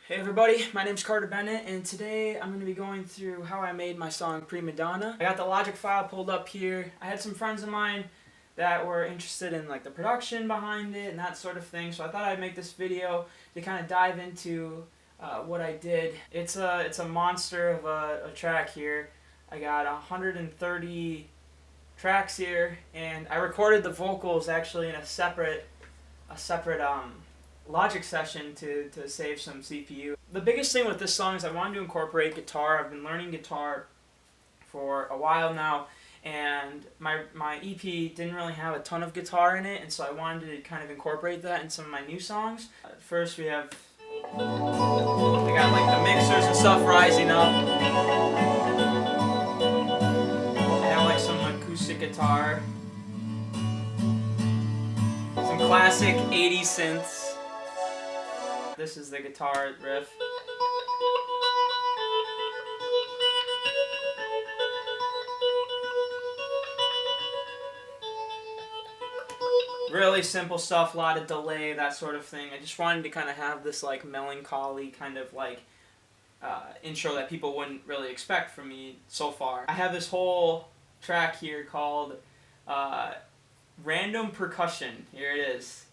Hey everybody, my name's Carter Bennett, and today I'm going to be going through how I made my song Prima Donna. I got the Logic file pulled up here. I had some friends of mine that were interested in like the production behind it and that sort of thing, so I thought I'd make this video to kind of dive into what I did. It's a monster of a track here. I got 130 tracks here, and I recorded the vocals actually in a separate Logic session to save some CPU. The biggest thing with this song is I wanted to incorporate guitar. I've been learning guitar for a while now, and my EP didn't really have a ton of guitar in it, and so I wanted to kind of incorporate that in some of my new songs. First we have, I got like the mixers and stuff rising up. I have like some acoustic guitar. Some classic 80s synths. This is the guitar riff. Really simple stuff, a lot of delay, that sort of thing. I just wanted to kind of have this like melancholy kind of like intro that people wouldn't really expect from me so far. I have this whole track here called Random Percussion. Here it is.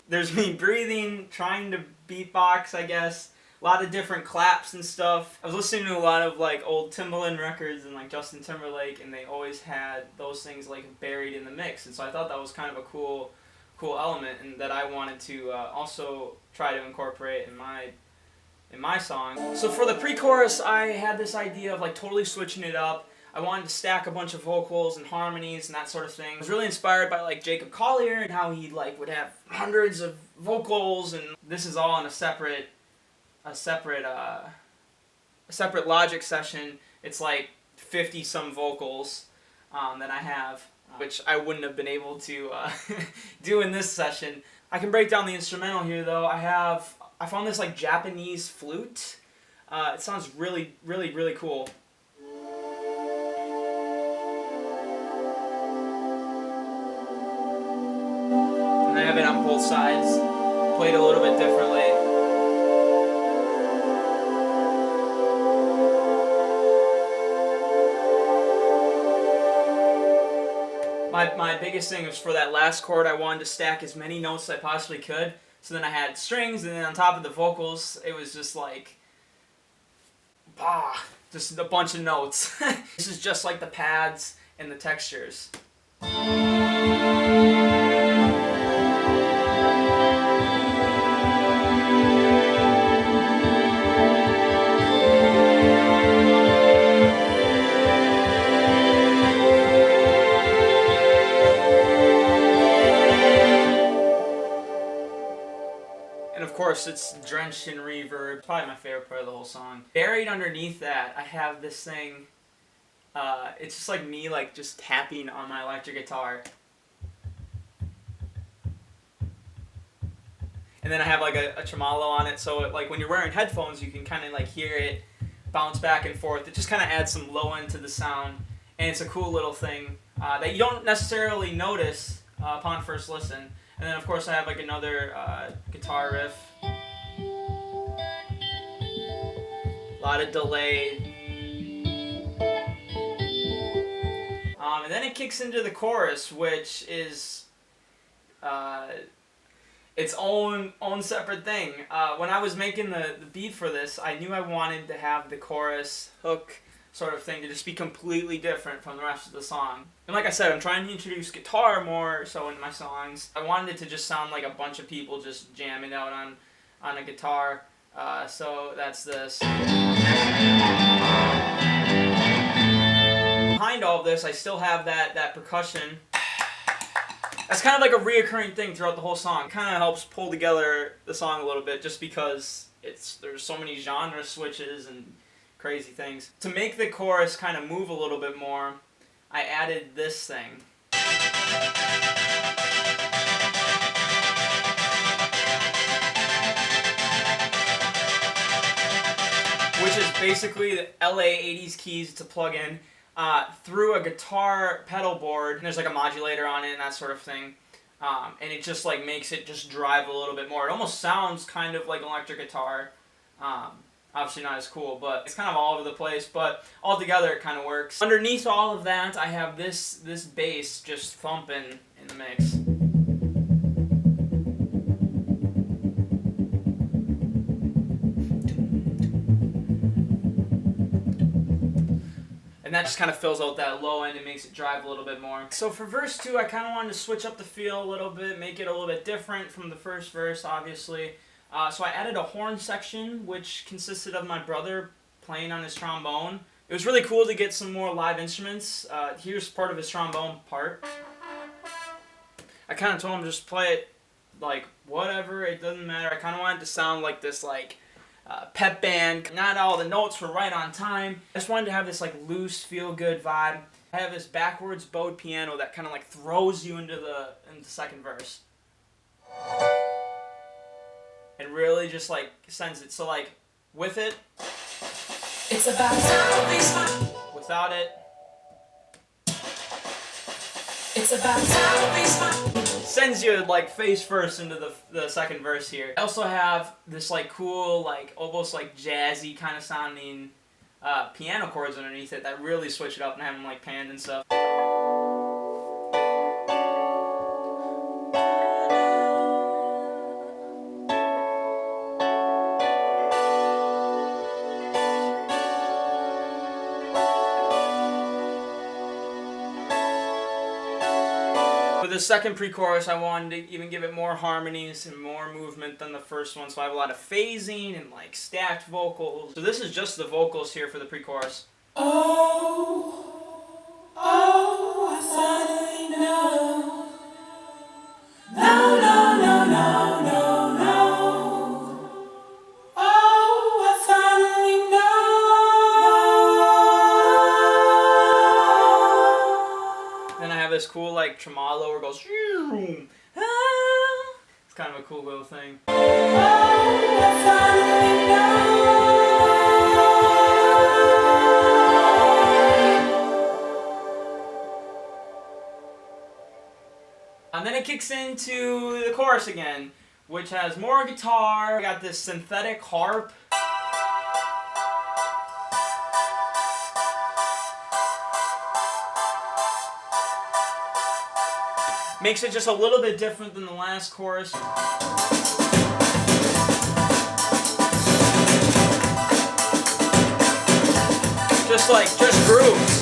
There's me breathing, trying to beatbox, I guess. A lot of different claps and stuff. I was listening to a lot of like old Timbaland records and like Justin Timberlake, and they always had those things like buried in the mix. And so I thought that was kind of a cool element, and that I wanted to also try to incorporate in my song. So for the pre-chorus, I had this idea of like totally switching it up. I wanted to stack a bunch of vocals and harmonies and that sort of thing. I was really inspired by like Jacob Collier and how he like would have hundreds of vocals, and this is all in a separate Logic session. It's like 50 some vocals that I have, which I wouldn't have been able to do in this session. I can break down the instrumental here though. I found this like Japanese flute. It sounds really cool. And I have it on both sides, played a little bit differently. My biggest thing was for that last chord, I wanted to stack as many notes as I possibly could. So then I had strings, and then on top of the vocals, it was just like, just a bunch of notes. This is just like the pads and the textures. And of course, it's drenched in reverb. It's probably my favorite part of the whole song. Buried underneath that, I have this thing. It's just like me, like just tapping on my electric guitar. And then I have like a tremolo on it, so like when you're wearing headphones, you can kind of like hear it bounce back and forth. It just kind of adds some low end to the sound, and it's a cool little thing that you don't necessarily notice upon first listen. And then of course I have like another guitar riff. A lot of delay. And then it kicks into the chorus, which is its own separate thing. When I was making the beat for this, I knew I wanted to have the chorus hook sort of thing to just be completely different from the rest of the song. And like I said, I'm trying to introduce guitar more so into my songs. I wanted it to just sound like a bunch of people just jamming out on a guitar. So that's this. Behind all of this, I still have that percussion. That's kind of like a reoccurring thing throughout the whole song. It kind of helps pull together the song a little bit, just because there's so many genre switches and crazy things. To make the chorus kind of move a little bit more, I added this thing. Which is basically the LA 80s keys to plug in. through a guitar pedal board. And there's like a modulator on it and that sort of thing. And it just like makes it just drive a little bit more. It almost sounds kind of like an electric guitar. Obviously not as cool, but it's kind of all over the place, but all together it kind of works. Underneath all of that, I have this bass just thumping in the mix. And that just kind of fills out that low end and makes it drive a little bit more. So for verse 2, I kind of wanted to switch up the feel a little bit, make it a little bit different from the first verse, obviously. So I added a horn section, which consisted of my brother playing on his trombone. It was really cool to get some more live instruments. Here's part of his trombone part. I kind of told him just play it like whatever, it doesn't matter. I kind of wanted it to sound like this like pep band. Not all the notes were right on time. I just wanted to have this like loose, feel-good vibe. I have this backwards bowed piano that kind of like throws you into the second verse. And really just like sends it. So like with it, it's about time. Without it, it's about time. Sends you like face first into the second verse here. I also have this like cool, like almost like jazzy kind of sounding piano chords underneath it that really switch it up and have them like panned and stuff. For the second pre-chorus, I wanted to even give it more harmonies and more movement than the first one, so I have a lot of phasing and like stacked vocals. So this is just the vocals here for the pre-chorus. Oh, oh, I finally know. No, no, no, no, no, no. Oh, I finally know. Then I have this cool like tremolo where it goes. It's kind of a cool little thing. Oh, I finally know. And then it kicks into the chorus again, which has more guitar. I got this synthetic harp. Makes it just a little bit different than the last chorus. Just grooves.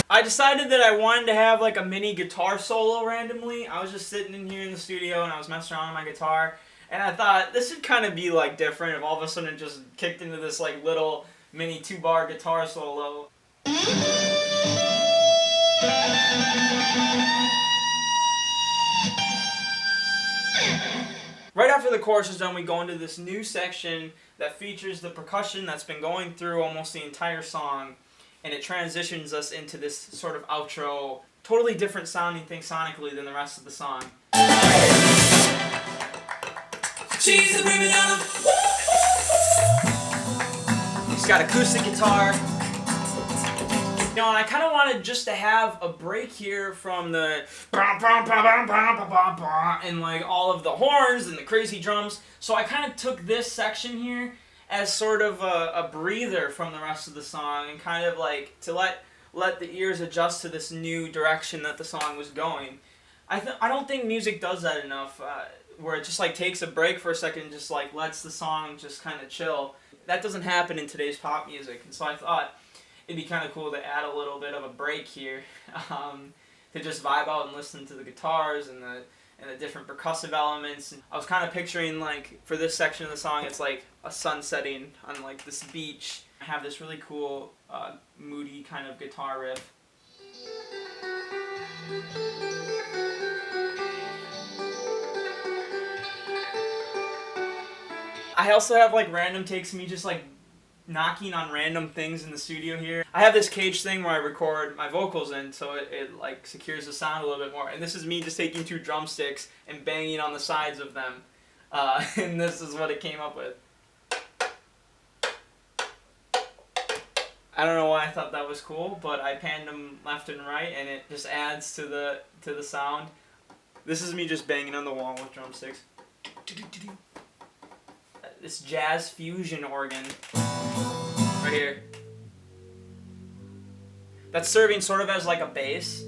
I decided that I wanted to have like a mini guitar solo randomly. I was just sitting in here in the studio and I was messing around with my guitar. And I thought this would kind of be like different if all of a sudden it just kicked into this like little mini 2-bar guitar solo. Right after the chorus is done, we go into this new section that features the percussion that's been going through almost the entire song, and it transitions us into this sort of outro, totally different sounding thing sonically than the rest of the song. She's a Prima Donna. He's got acoustic guitar. You know, and I kind of wanted just to have a break here from the and like all of the horns and the crazy drums. So I kind of took this section here as sort of a breather from the rest of the song and kind of like to let the ears adjust to this new direction that the song was going. I don't think music does that enough, where it just like takes a break for a second and just like lets the song just kind of chill. That doesn't happen in today's pop music, and so I thought it'd be kind of cool to add a little bit of a break here, to just vibe out and listen to the guitars and the different percussive elements. I was kind of picturing like for this section of the song, it's like a sun setting on like this beach. I have this really cool, moody kind of guitar riff. I also have like random takes of me just like knocking on random things in the studio here. I have this cage thing where I record my vocals in, so it like secures the sound a little bit more. And this is me just taking 2 drumsticks and banging on the sides of them. And this is what it came up with. I don't know why I thought that was cool, but I panned them left and right, and it just adds to the sound. This is me just banging on the wall with drumsticks. This jazz fusion organ right here. That's serving sort of as like a bass,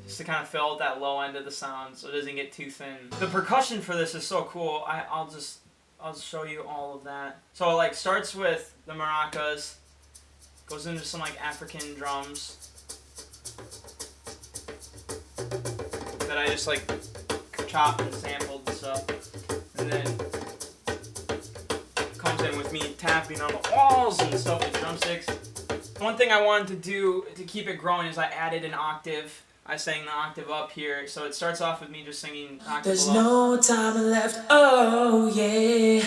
just to kind of fill out that low end of the sound so it doesn't get too thin. The percussion for this is so cool. I'll show you all of that. So it like starts with the maracas, goes into some like African drums that I just like chopped and sampled and stuff, and then comes in with me tapping on the walls and stuff with drumsticks. One thing I wanted to do to keep it growing is I added an octave. I sang the octave up here, so it starts off with me just singing octave There's below. no time left, oh yeah.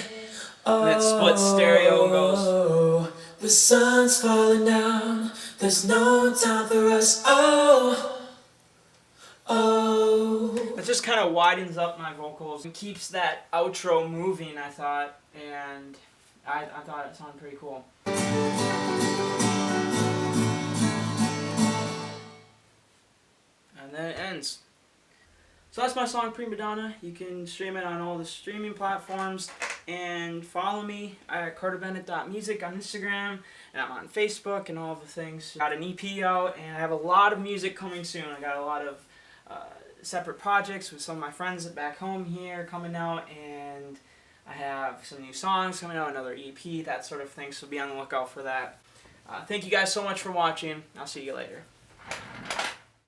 And it splits stereo and goes. The sun's falling down, there's no time for us, oh. It just kind of widens up my vocals and keeps that outro moving, I thought, and I thought it sounded pretty cool. And then it ends. So that's my song Prima Donna. You can stream it on all the streaming platforms, and follow me at carterbennett.music on Instagram, and I'm on Facebook and all the things. Got an EP out, and I have a lot of music coming soon. I got a lot of separate projects with some of my friends back home here coming out, and I have some new songs coming out, another EP, that sort of thing, so be on the lookout for that. Thank you guys so much for watching. I'll see you later.